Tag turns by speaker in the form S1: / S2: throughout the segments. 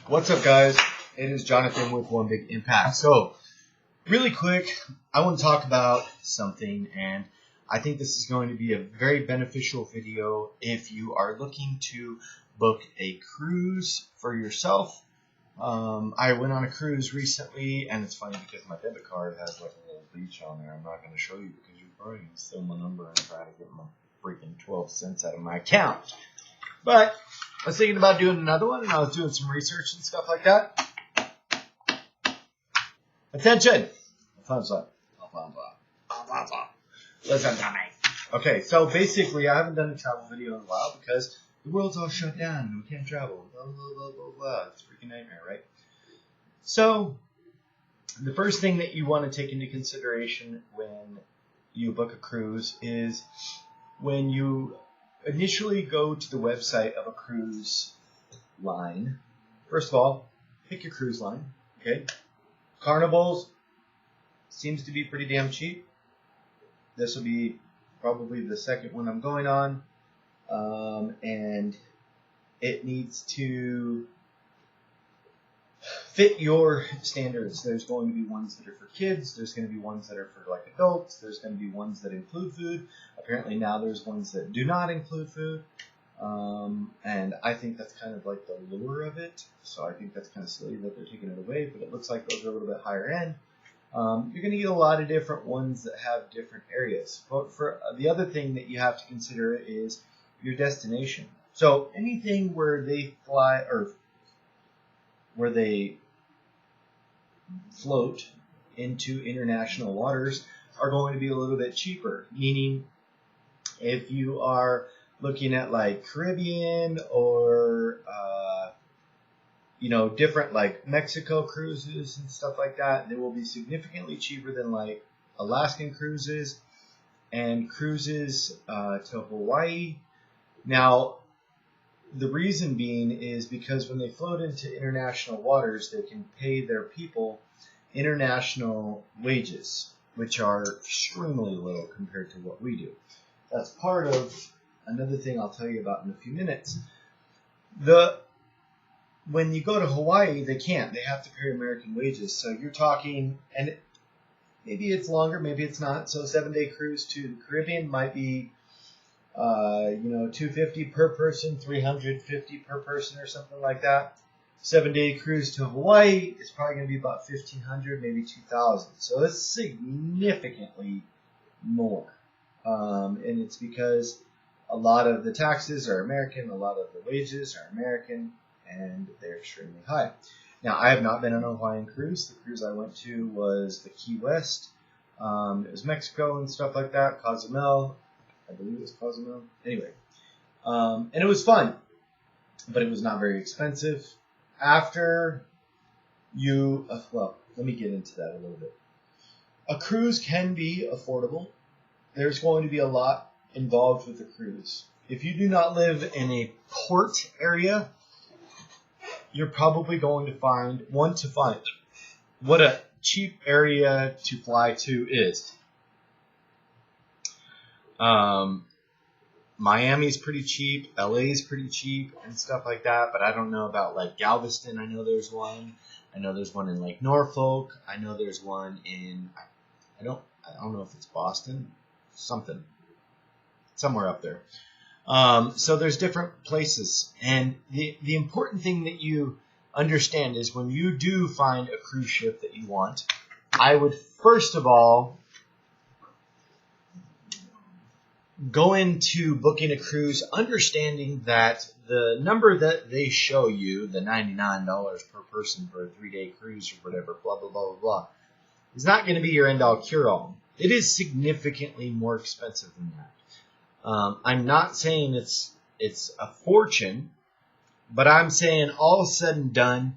S1: What's up, guys? It is Jonathan with One Big Impact. So, really quick, I want to talk about something, and I think this is going to be a very beneficial video if you are looking to book a cruise for yourself. I went on a cruise recently, and it's funny because my debit card has like a little beach on there. I'm not going to show you because you're probably going to steal my number and try to get my freaking 12 cents out of my account. But I was thinking about doing another one, and I was doing some research and stuff like that. Attention! Thumbs up. Listen to me. Okay, so basically, I haven't done a travel video in a while because the world's all shut down and we can't travel. Blah, blah, blah, blah, blah. It's a freaking nightmare, right? So, the first thing that you want to take into consideration when you book a cruise is when you initially go to the website of a cruise line. First of all, pick your cruise line, okay? Carnival's seems to be pretty damn cheap. This will be probably the second one I'm going on, and it needs to fit your standards. There's going to be ones that are for kids. There's going to be ones that are for like adults. There's going to be ones that include food. Apparently now there's ones that do not include food. And I think that's kind of like the lure of it. So I think that's kind of silly that they're taking it away, but it looks like those are a little bit higher end. You're going to get a lot of different ones that have different areas. But for the other thing that you have to consider is your destination. So anything where they fly or where they float into international waters are going to be a little bit cheaper. Meaning, if you are looking at like Caribbean or different like Mexico cruises and stuff like that, they will be significantly cheaper than like Alaskan cruises and cruises to Hawaii. Now, the reason being is because when they float into international waters, they can pay their people international wages, which are extremely low compared to what we do. That's part of another thing I'll tell you about in a few minutes. When you go to Hawaii, they can't. They have to pay American wages. So you're talking, and maybe it's longer, maybe it's not. So a 7-day cruise to the Caribbean might be $250 per person, $350 per person, or something like that. 7-day cruise to Hawaii is probably going to be about $1,500, maybe $2,000. So it's significantly more, and it's because a lot of the taxes are American, a lot of the wages are American, and they're extremely high. Now, I have not been on a Hawaiian cruise. The cruise I went to was the Key West. It was Mexico and stuff like that. Cozumel. I believe it was Cozumel. Anyway, and it was fun, but it was not very expensive. After you, let me get into that a little bit. A cruise can be affordable. There's going to be a lot involved with a cruise. If you do not live in a port area, you're probably going to want to find what a cheap area to fly to is. Miami's pretty cheap, LA's pretty cheap and stuff like that, but I don't know about like Galveston. I know there's one. I know there's one in like Norfolk. I know there's one in I don't know if it's Boston, somewhere up there. So there's different places, and the important thing that you understand is when you do find a cruise ship that you want, I would first of all go into booking a cruise understanding that the number that they show you, the $99 per person for a 3-day cruise or whatever, blah, blah, blah, blah, blah, is not going to be your end-all cure-all. It is significantly more expensive than that. I'm not saying it's a fortune, but I'm saying all said and done,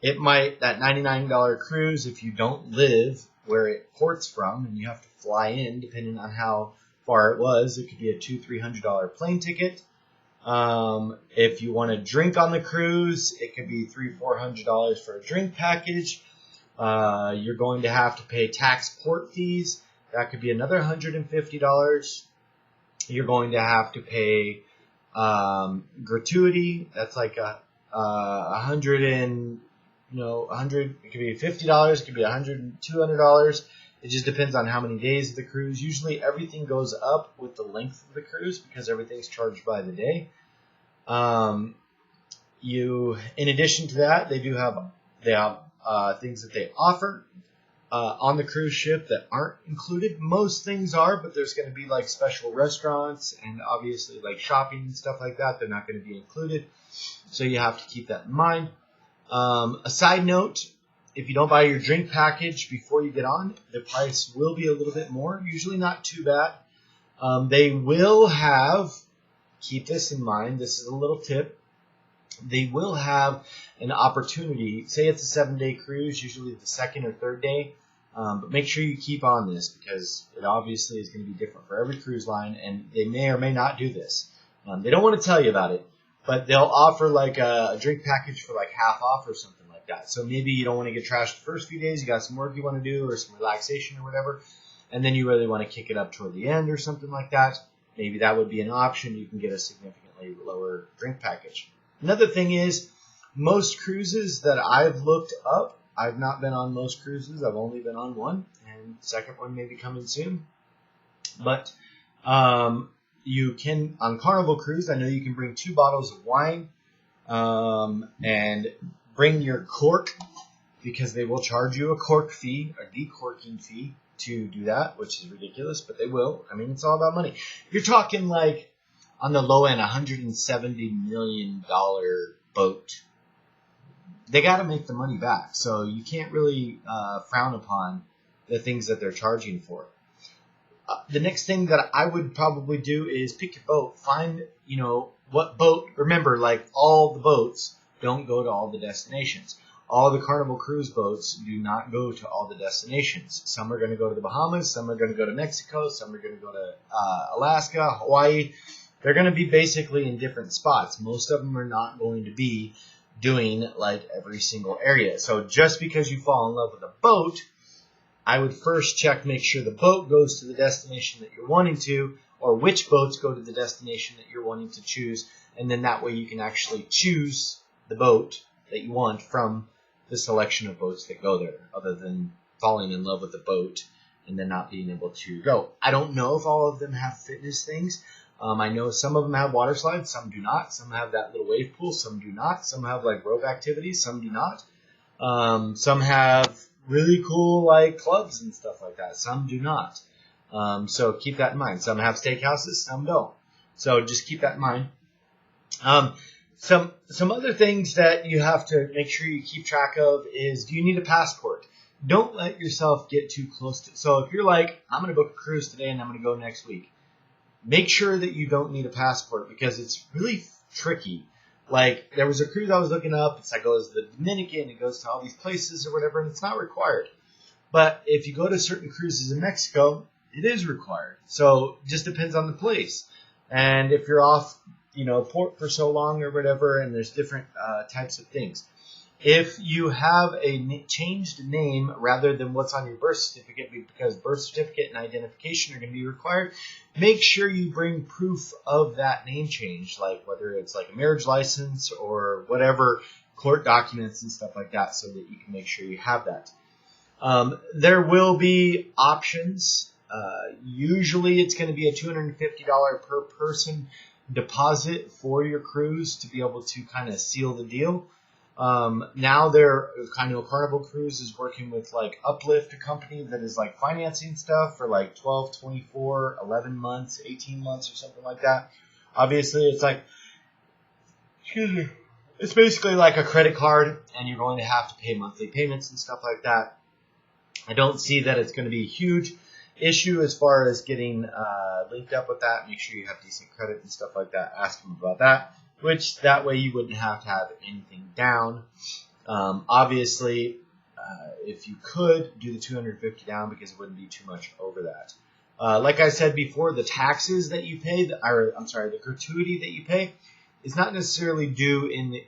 S1: that $99 cruise, if you don't live where it ports from and you have to fly in, depending on how far it was, it could be a $200-300 plane ticket. If you want to drink on the cruise, it could be $300-400 for a drink package. You're going to have to pay tax port fees. That could be another $150. You're going to have to pay gratuity. That's like $100. It could be $50. It could be $100, $200. It just depends on how many days of the cruise. Usually everything goes up with the length of the cruise because everything's charged by the day. In addition to that, they have things that they offer on the cruise ship that aren't included. Most things are, but there's going to be like special restaurants and obviously like shopping and stuff like that. They're not going to be included, so you have to keep that in mind. A side note, if you don't buy your drink package before you get on, the price will be a little bit more. Usually not too bad. They will have, keep this in mind, this is a little tip, they will have an opportunity, say it's a 7-day cruise, usually the second or third day, but make sure you keep on this because it obviously is going to be different for every cruise line, and they may or may not do this. They don't want to tell you about it, but they'll offer like a drink package for like half off or something like that. So maybe you don't want to get trashed the first few days, you got some work you want to do or some relaxation or whatever, and then you really want to kick it up toward the end or something like that. Maybe that would be an option. You can get a significantly lower drink package. Another thing is, most cruises that I've looked up, I've not been on most cruises. I've only been on one, and the second one may be coming soon. But you can, on Carnival Cruise, I know you can bring 2 bottles of wine and bring your cork, because they will charge you a cork fee, a decorking fee, to do that, which is ridiculous, but they will. I mean, it's all about money. You're talking like, on the low end, $170 million boat. They got to make the money back, so you can't really frown upon the things that they're charging for. The next thing that I would probably do is pick your boat. Find, what boat. Remember, like all the boats don't go to all the destinations. All the Carnival Cruise boats do not go to all the destinations. Some are going to go to the Bahamas, some are going to go to Mexico, some are going to go to Alaska, Hawaii. They're going to be basically in different spots. Most of them are not going to be doing like every single area. So just because you fall in love with a boat, I would first check, make sure the boat goes to the destination that you're wanting to, or which boats go to the destination that you're wanting to choose. And then that way you can actually choose the boat that you want from the selection of boats that go there, other than falling in love with the boat and then not being able to go. I don't know if all of them have fitness things. I know some of them have water slides, some do not. Some have that little wave pool, some do not. Some have like rope activities, some do not. Some have really cool like clubs and stuff like that, some do not. So keep that in mind. Some have steakhouses, some don't. So just keep that in mind. Some other things that you have to make sure you keep track of is, do you need a passport? Don't let yourself get too close to. So if you're like, I'm going to book a cruise today and I'm going to go next week, make sure that you don't need a passport because it's really tricky. Like, there was a cruise I was looking up. It's like, goes to the Dominican, it goes to all these places or whatever, and it's not required. But if you go to certain cruises in Mexico, it is required. So it just depends on the place. And if you're off, port for so long or whatever, and there's different types of things. If you have a changed name rather than what's on your birth certificate, because birth certificate and identification are going to be required, make sure you bring proof of that name change, like whether it's like a marriage license or whatever, court documents and stuff like that, so that you can make sure you have that. There will be options. Usually it's going to be a $250 per person deposit for your cruise to be able to kind of seal the deal. Now Carnival Cruise is working with like Uplift, a company that is like financing stuff for like 12, 24, 11 months, 18 months or something like that. Obviously it's like, it's basically like a credit card and you're going to have to pay monthly payments and stuff like that. I don't see that it's going to be a huge issue as far as getting linked up with that. Make sure you have decent credit and stuff like that. Ask them about that. Which that way you wouldn't have to have anything down. Obviously, if you could, do the $250 down because it wouldn't be too much over that. Like I said before, the taxes that you pay, the gratuity that you pay, is not necessarily due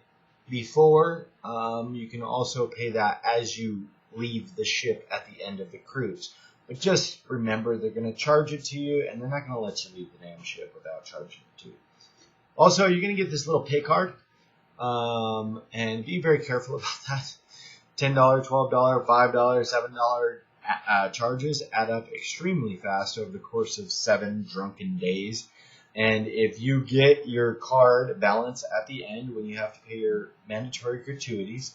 S1: before. You can also pay that as you leave the ship at the end of the cruise. But just remember, they're going to charge it to you, and they're not going to let you leave the damn ship without charging it to you. Also, you're going to get this little pay card. And be very careful about that. $10, $12, $5, $7 charges add up extremely fast over the course of 7 drunken days. And if you get your card balance at the end when you have to pay your mandatory gratuities,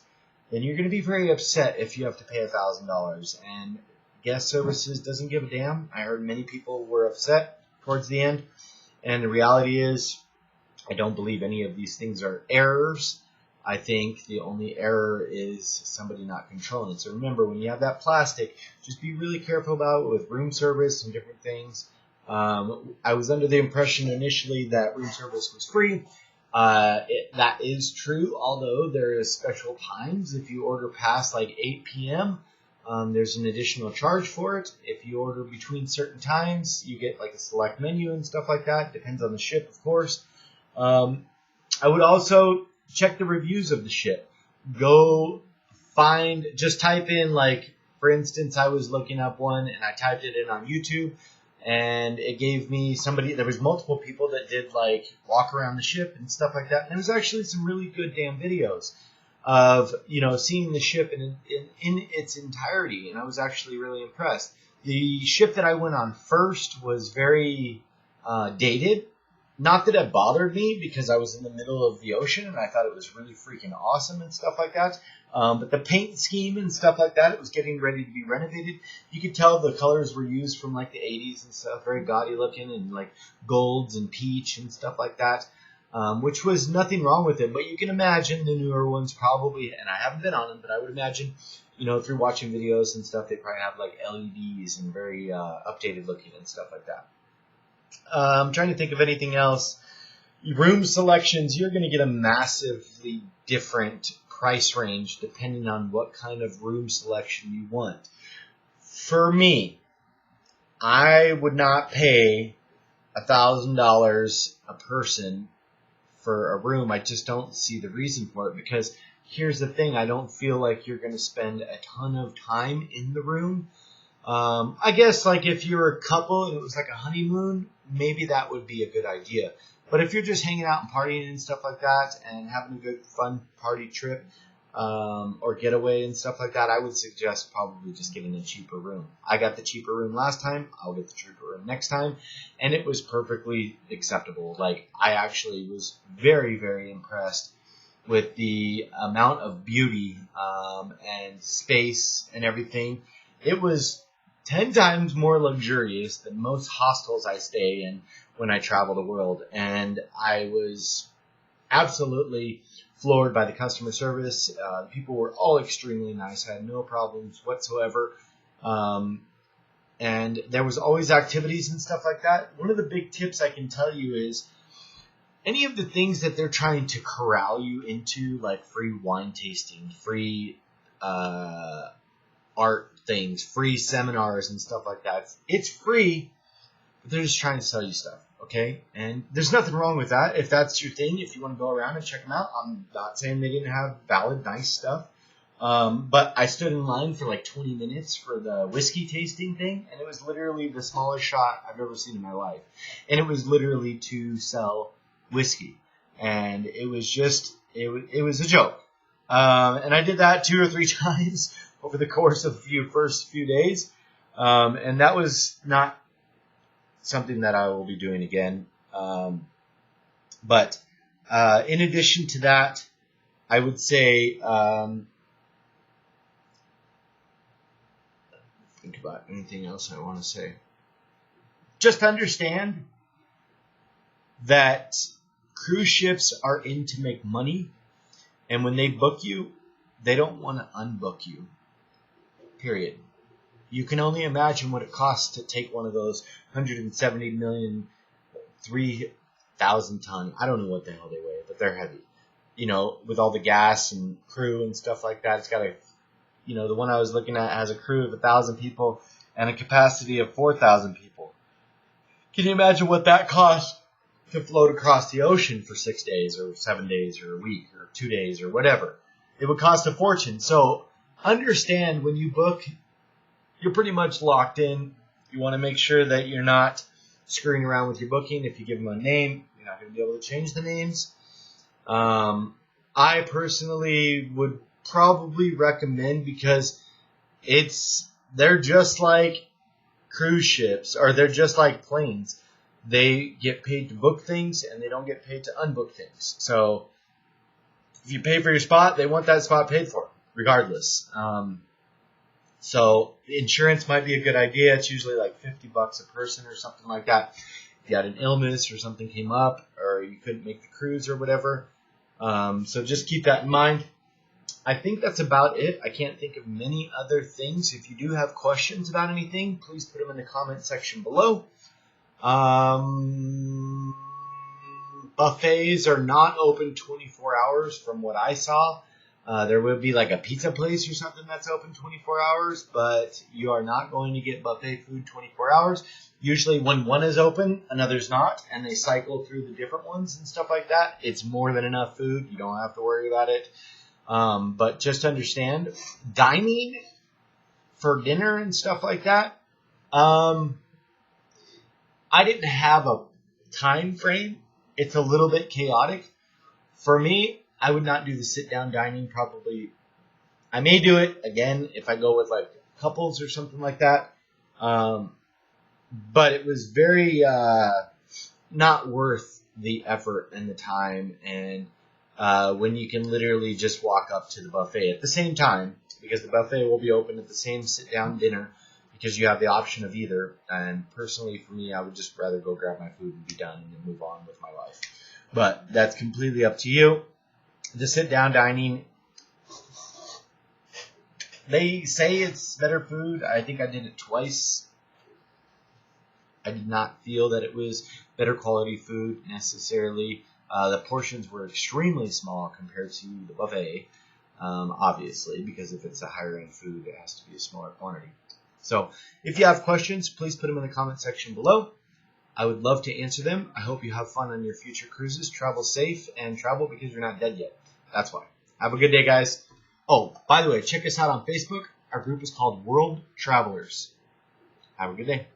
S1: then you're going to be very upset if you have to pay $1,000. And guest services doesn't give a damn. I heard many people were upset towards the end. And the reality is, I don't believe any of these things are errors. I think the only error is somebody not controlling it. So remember, when you have that plastic, just be really careful about it with room service and different things. I was under the impression initially that room service was free. That is true, although there is special times. If you order past like 8 p.m., there's an additional charge for it. If you order between certain times, you get like a select menu and stuff like that. Depends on the ship, of course. I would also check the reviews of the ship. Just type in, like, for instance, I was looking up one and I typed it in on YouTube, and it gave me there was multiple people that did like walk around the ship and stuff like that. And there was actually some really good damn videos of, seeing the ship in its entirety. And I was actually really impressed. The ship that I went on first was very dated. Not that it bothered me, because I was in the middle of the ocean and I thought it was really freaking awesome and stuff like that. But the paint scheme and stuff like that, it was getting ready to be renovated. You could tell the colors were used from like the 80s and stuff, very gaudy looking, and like golds and peach and stuff like that, which was nothing wrong with it. But you can imagine the newer ones probably, and I haven't been on them, but I would imagine, through watching videos and stuff, they probably have like LEDs and very updated looking and stuff like that. I'm trying to think of anything else. Room selections, you're going to get a massively different price range depending on what kind of room selection you want. For me, I would not pay $1,000 a person for a room. I just don't see the reason for it, because here's the thing. I don't feel like you're going to spend a ton of time in the room. I guess like if you're a couple and it was like a honeymoon, maybe that would be a good idea. But if you're just hanging out and partying and stuff like that and having a good fun party trip or getaway and stuff like that, I would suggest probably just getting a cheaper room. I got the cheaper room last time. I'll get the cheaper room next time. And it was perfectly acceptable. Like, I actually was very, very impressed with the amount of beauty and space and everything. It was 10 times more luxurious than most hostels I stay in when I travel the world. And I was absolutely floored by the customer service. People were all extremely nice. I had no problems whatsoever. And there was always activities and stuff like that. One of the big tips I can tell you is any of the things that they're trying to corral you into, like free wine tasting, free art things, free seminars and stuff like that. It's free, but they're just trying to sell you stuff, okay? And there's nothing wrong with that. If that's your thing, if you want to go around and check them out, I'm not saying they didn't have valid, nice stuff. But I stood in line for like 20 minutes for the whiskey tasting thing, and it was literally the smallest shot I've ever seen in my life. And it was literally to sell whiskey. And it was just, it was a joke. And I did that 2 or 3 times over the course of the first few days. And that was not something that I will be doing again. But in addition to that, I would say, think about anything else I want to say. Just understand that cruise ships are in to make money. And when they book you, they don't want to unbook you. Period. You can only imagine what it costs to take one of those 170 million, 3,000 ton. I don't know what the hell they weigh, but they're heavy. With all the gas and crew and stuff like that. It's got the one I was looking at has a crew of 1,000 people and a capacity of 4,000 people. Can you imagine what that costs to float across the ocean for 6 days or 7 days or a week or 2 days or whatever? It would cost a fortune. So understand, when you book, you're pretty much locked in. You want to make sure that you're not screwing around with your booking. If you give them a name, you're not going to be able to change the names. I personally would probably recommend, because they're just like cruise ships, or they're just like planes. They get paid to book things, and they don't get paid to unbook things. So if you pay for your spot, they want that spot paid for, regardless. So insurance might be a good idea. It's usually like $50 a person or something like that. If you had an illness or something came up, or you couldn't make the cruise or whatever. So just keep that in mind. I think that's about it. I can't think of many other things. If you do have questions about anything, please put them in the comment section below. Buffets are not open 24 hours from what I saw. There would be like a pizza place or something that's open 24 hours, but you are not going to get buffet food 24 hours. Usually when one is open, another's not, and they cycle through the different ones and stuff like that. It's more than enough food. You don't have to worry about it. But just understand, dining for dinner and stuff like that, I didn't have a time frame. It's a little bit chaotic. For me, I would not do the sit-down dining probably. I may do it again if I go with like couples or something like that. But it was very not worth the effort and the time, and when you can literally just walk up to the buffet at the same time, because the buffet will be open at the same sit-down dinner, because you have the option of either. And personally, for me, I would just rather go grab my food and be done and move on with my life. But that's completely up to you. The sit-down dining, they say it's better food. I think I did it twice. I did not feel that it was better quality food necessarily. The portions were extremely small compared to the buffet, obviously, because if it's a higher end food, it has to be a smaller quantity. So if you have questions, please put them in the comment section below. I would love to answer them. I hope you have fun on your future cruises. Travel safe, and travel because you're not dead yet. That's why. Have a good day, guys. Oh, by the way, check us out on Facebook. Our group is called World Travelers. Have a good day.